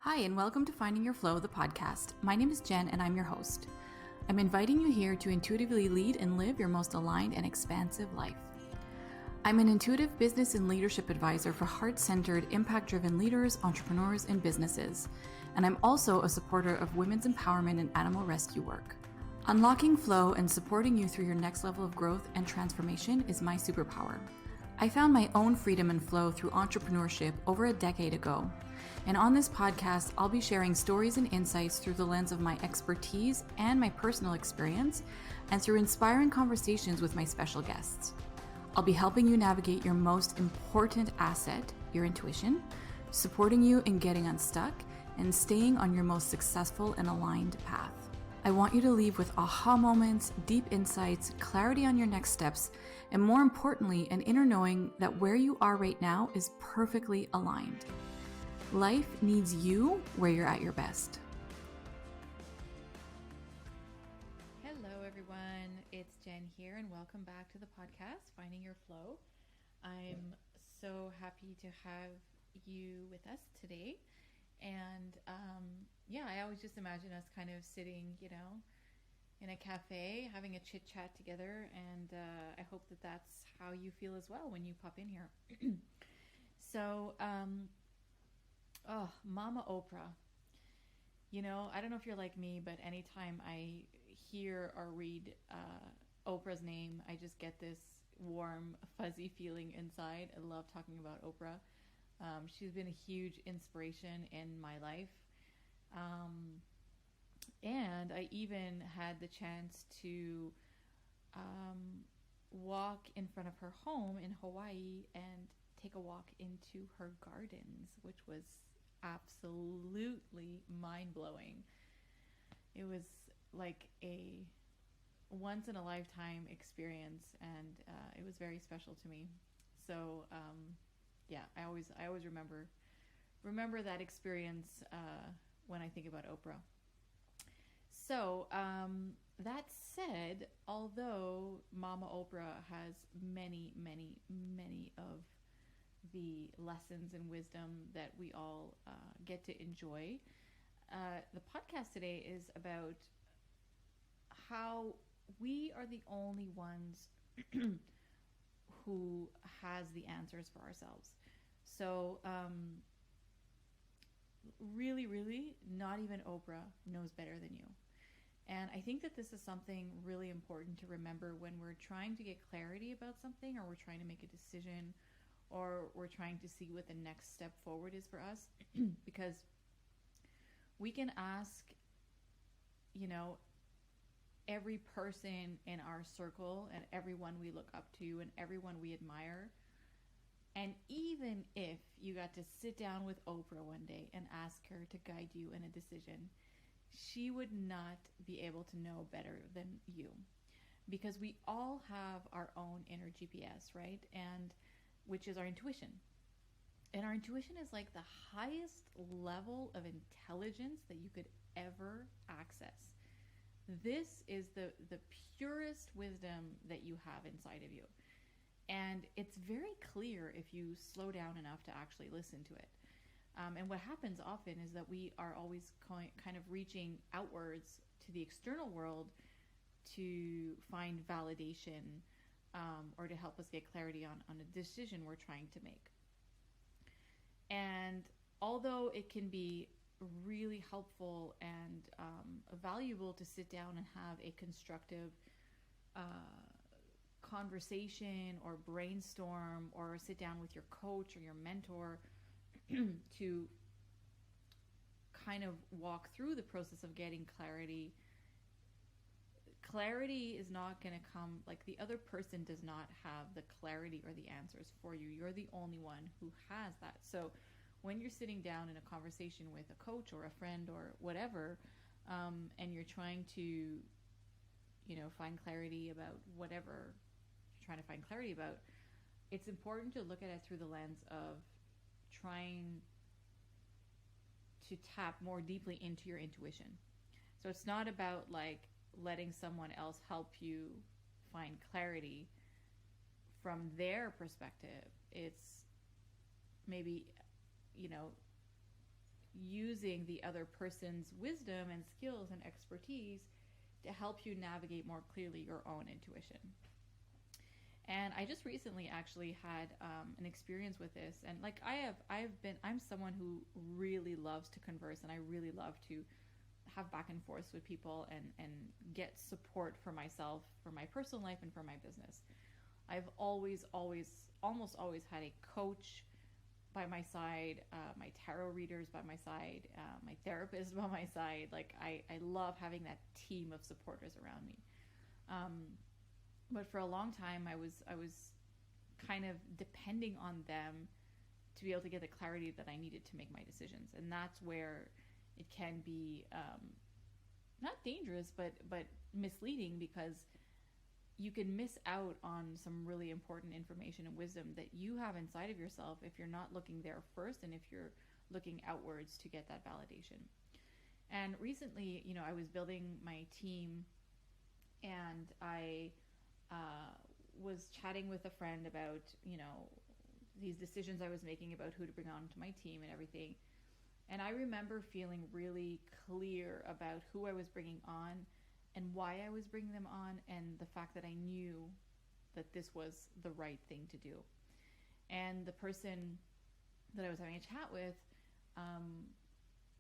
Hi, and welcome to Finding Your Flow, the podcast. My name is Jen, and I'm your host. I'm inviting you here to intuitively lead and live your most aligned and expansive life. I'm an intuitive business and leadership advisor for heart-centered, impact-driven leaders, entrepreneurs, and businesses. And I'm also a supporter of women's empowerment and animal rescue work. Unlocking flow and supporting you through your next level of growth and transformation is my superpower. I found my own freedom and flow through entrepreneurship over a decade ago. And on this podcast, I'll be sharing stories and insights through the lens of my expertise and my personal experience, and through inspiring conversations with my special guests. I'll be helping you navigate your most important asset, your intuition, supporting you in getting unstuck, and staying on your most successful and aligned path. I want you to leave with aha moments, deep insights, clarity on your next steps, and more importantly, an inner knowing that where you are right now is perfectly aligned. Life needs you where you're at your best. Hello, everyone. It's Jen here, and welcome back to the podcast, Finding Your Flow. I'm so happy to have you with us today. And I always just imagine us kind of sitting, in a cafe, having a chit chat together. And I hope that that's how you feel as well when you pop in here. So, Mama Oprah. I don't know if you're like me, but anytime I hear or read Oprah's name, I just get this warm, fuzzy feeling inside. I love talking about Oprah. She's been a huge inspiration in my life. And I even had the chance to walk in front of her home in Hawaii and take a walk into her gardens, which was absolutely mind-blowing. It was like a once-in-a-lifetime experience, and it was very special to me. So, I always remember that experience when I think about Oprah. So, that said, although Mama Oprah has many, many, many of the lessons and wisdom that we all get to enjoy, the podcast today is about how we are the only ones who has the answers for ourselves. So, really, not even Oprah knows better than you. And I think that this is something really important to remember when we're trying to get clarity about something, or we're trying to make a decision, or we're trying to see what the next step forward is for us. Because we can ask, every person in our circle and everyone we look up to and everyone we admire. And even if you got to sit down with Oprah one day and ask her to guide you in a decision, she would not be able to know better than you, because we all have our own inner GPS, right? And which is our intuition. And our intuition is like the highest level of intelligence that you could ever access. This is the purest wisdom that you have inside of you. And it's very clear if you slow down enough to actually listen to it. And what happens often is that we are always kind of reaching outwards to the external world to find validation, or to help us get clarity on a decision we're trying to make. And although it can be really helpful and valuable to sit down and have a constructive conversation or brainstorm, or sit down with your coach or your mentor to kind of walk through the process of getting clarity is not going to come, like, the other person does not have the clarity or the answers for you. You're the only one who has that. So when you're sitting down in a conversation with a coach or a friend or whatever, and you're trying to, find clarity about whatever you're trying to find clarity about, it's important to look at it through the lens of trying to tap more deeply into your intuition. So it's not about like letting someone else help you find clarity from their perspective. It's maybe, using the other person's wisdom and skills and expertise to help you navigate more clearly your own intuition. And I just recently actually had an experience with this, and like I'm someone who really loves to converse, and I really love to have back and forth with people and get support for myself, for my personal life, and for my business. I've almost always had a coach by my side, my tarot readers by my side, my therapist by my side. Like I love having that team of supporters around me. But for a long time, I was kind of depending on them to be able to get the clarity that I needed to make my decisions, and that's where it can be not dangerous, but misleading, because you can miss out on some really important information and wisdom that you have inside of yourself if you're not looking there first, and if you're looking outwards to get that validation. And recently, I was building my team, and I was chatting with a friend about, these decisions I was making about who to bring on to my team and everything. And I remember feeling really clear about who I was bringing on and why I was bringing them on, and the fact that I knew that this was the right thing to do. And the person that I was having a chat with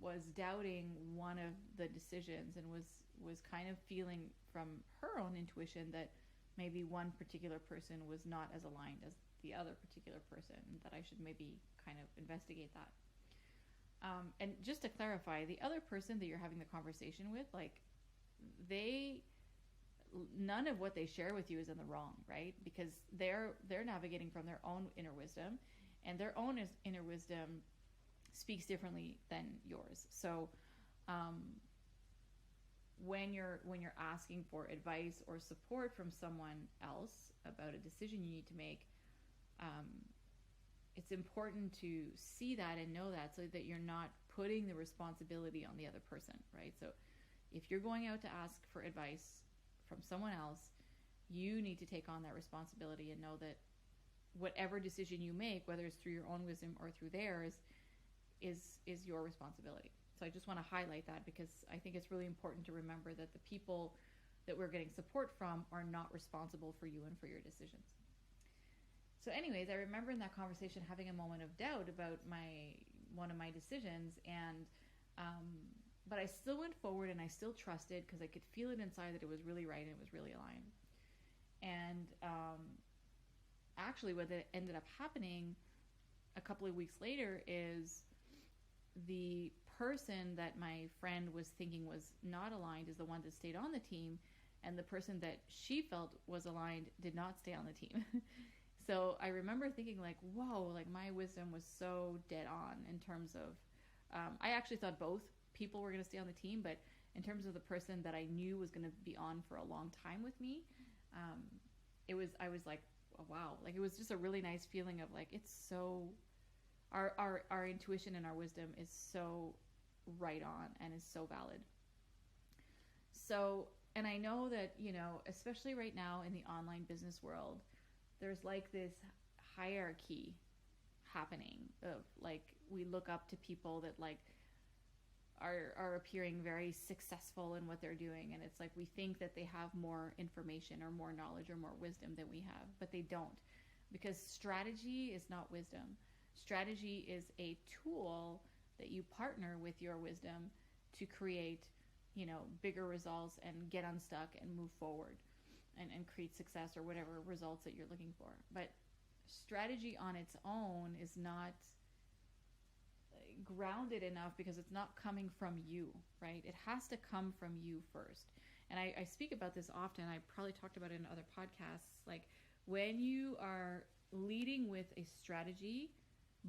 was doubting one of the decisions, and was kind of feeling from her own intuition that maybe one particular person was not as aligned as the other particular person, that I should maybe kind of investigate that. And just to clarify, the other person that you're having the conversation with, like, none of what they share with you is in the wrong, right? Because they're navigating from their own inner wisdom, and their own inner wisdom speaks differently than yours. So when you're asking for advice or support from someone else about a decision you need to make, it's important to see that and know that, so that you're not putting the responsibility on the other person, right? So if you're going out to ask for advice from someone else, you need to take on that responsibility and know that whatever decision you make, whether it's through your own wisdom or through theirs, is your responsibility. So I just want to highlight that, because I think it's really important to remember that the people that we're getting support from are not responsible for you and for your decisions. So anyways, I remember in that conversation having a moment of doubt about one of my decisions, and but I still went forward, and I still trusted, because I could feel it inside that it was really right and it was really aligned. And actually what ended up happening a couple of weeks later is the person that my friend was thinking was not aligned is the one that stayed on the team, and the person that she felt was aligned did not stay on the team. So I remember thinking like, whoa, like my wisdom was so dead on in terms of, I actually thought both people were going to stay on the team, but in terms of the person that I knew was going to be on for a long time with me, I was like, oh, wow, like it was just a really nice feeling of like, it's so, our intuition and our wisdom is so right on and is so valid. So, and I know that, especially right now in the online business world, there's like this hierarchy happening of like, we look up to people that like are appearing very successful in what they're doing, and it's like we think that they have more information or more knowledge or more wisdom than we have, but they don't, because strategy is not wisdom. Strategy is a tool that you partner with your wisdom to create, bigger results and get unstuck and move forward and create success or whatever results that you're looking for. But strategy on its own is not grounded enough, because it's not coming from you, right? It has to come from you first. And I speak about this often. I probably talked about it in other podcasts. Like, when you are leading with a strategy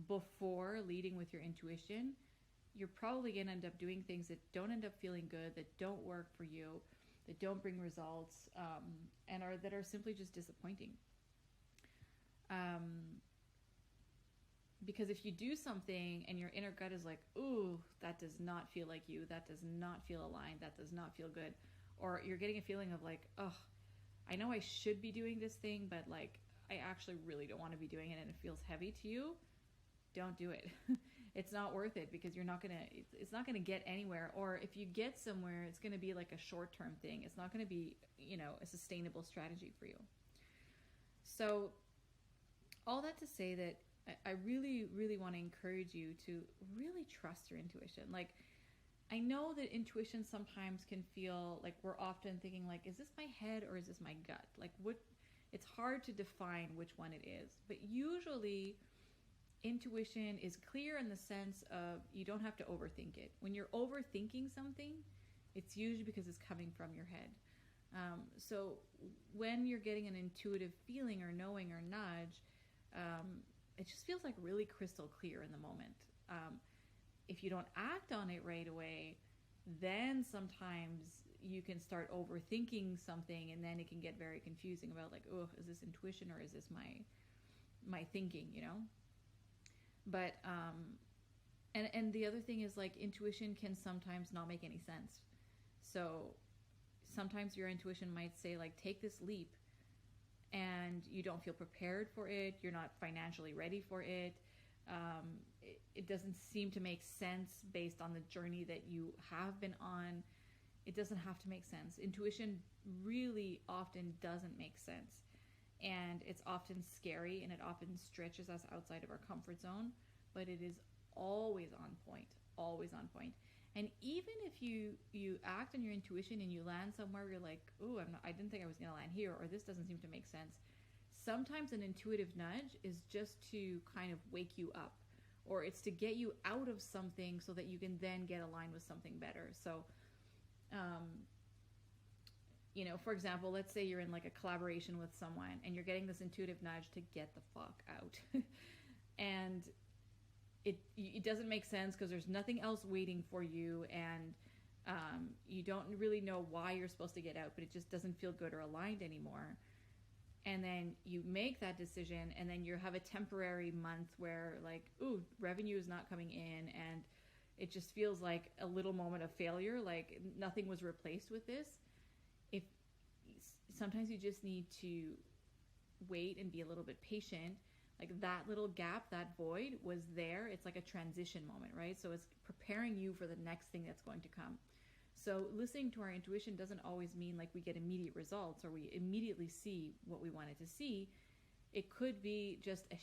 before leading with your intuition, you're probably going to end up doing things that don't end up feeling good, that don't work for you, that don't bring results, and that are simply just disappointing. Because if you do something and your inner gut is like, ooh, that does not feel like you, that does not feel aligned, that does not feel good, or you're getting a feeling of like, oh, I know I should be doing this thing, but like, I actually really don't want to be doing it, and it feels heavy to you, don't do it. it's not worth it, because it's not gonna get anywhere. Or if you get somewhere, it's gonna be like a short-term thing. It's not gonna be, a sustainable strategy for you. So all that to say that I really, really want to encourage you to really trust your intuition. Like, I know that intuition sometimes can feel like we're often thinking like, is this my head or is this my gut? Like, it's hard to define which one it is. But usually intuition is clear in the sense of you don't have to overthink it. When you're overthinking something, it's usually because it's coming from your head. So when you're getting an intuitive feeling or knowing or nudge, it just feels like really crystal clear in the moment. If you don't act on it right away, then sometimes you can start overthinking something, and then it can get very confusing about like, oh, is this intuition or is this my thinking, But and the other thing is, like, intuition can sometimes not make any sense. So sometimes your intuition might say like, take this leap, and you don't feel prepared for it. You're not financially ready for it. It doesn't seem to make sense based on the journey that you have been on. It doesn't have to make sense. Intuition really often doesn't make sense. And it's often scary, and it often stretches us outside of our comfort zone, but it is always on point, always on point. And even if you act on your intuition and you land somewhere where you're like, oh, I didn't think I was going to land here, or this doesn't seem to make sense. Sometimes an intuitive nudge is just to kind of wake you up, or it's to get you out of something so that you can then get aligned with something better. So, for example, let's say you're in like a collaboration with someone and you're getting this intuitive nudge to get the fuck out. And it doesn't make sense because there's nothing else waiting for you, and you don't really know why you're supposed to get out, but it just doesn't feel good or aligned anymore. And then you make that decision, and then you have a temporary month where like, ooh, revenue is not coming in, and it just feels like a little moment of failure, like nothing was replaced with this. If sometimes you just need to wait and be a little bit patient. Like, that little gap, that void was there. It's like a transition moment, right? So it's preparing you for the next thing that's going to come. So listening to our intuition doesn't always mean like we get immediate results or we immediately see what we wanted to see. It could be just a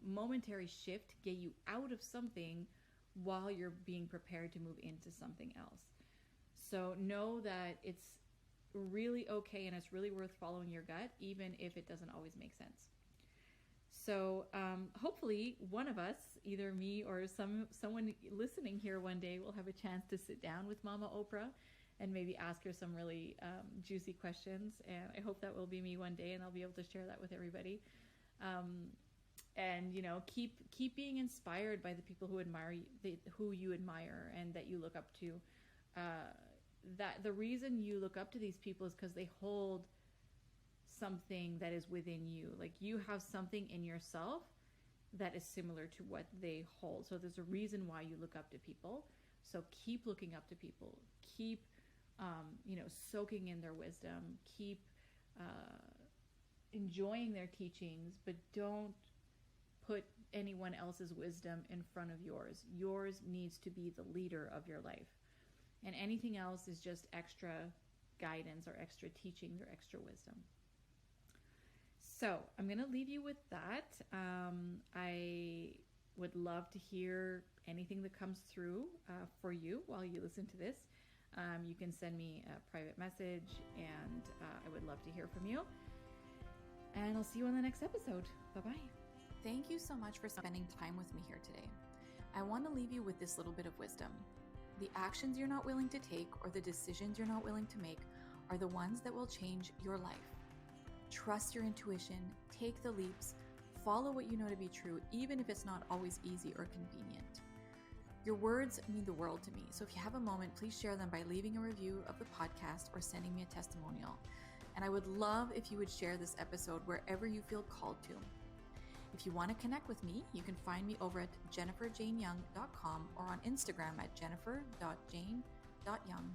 momentary shift to get you out of something while you're being prepared to move into something else. So know that it's really okay, and it's really worth following your gut, even if it doesn't always make sense. So hopefully one of us, either me or someone listening here one day, will have a chance to sit down with Mama Oprah and maybe ask her some really juicy questions. And I hope that will be me one day, and I'll be able to share that with everybody. And keep being inspired by the people who who you admire and that you look up to. That the reason you look up to these people is because they hold something that is within you. Like, you have something in yourself that is similar to what they hold. So there's a reason why you look up to people. So keep looking up to people. Keep, soaking in their wisdom. Keep enjoying their teachings, but don't put anyone else's wisdom in front of yours. Yours needs to be the leader of your life. And anything else is just extra guidance or extra teachings or extra wisdom. So I'm going to leave you with that. I would love to hear anything that comes through for you while you listen to this. You can send me a private message, and I would love to hear from you. And I'll see you on the next episode. Bye-bye. Thank you so much for spending time with me here today. I want to leave you with this little bit of wisdom. The actions you're not willing to take or the decisions you're not willing to make are the ones that will change your life. Trust your intuition, take the leaps, follow what you know to be true, even if it's not always easy or convenient. Your words mean the world to me, so if you have a moment, please share them by leaving a review of the podcast or sending me a testimonial. And I would love if you would share this episode wherever you feel called to. If you want to connect with me, you can find me over at jenniferjaneyoung.com or on Instagram at jennifer.jane.young.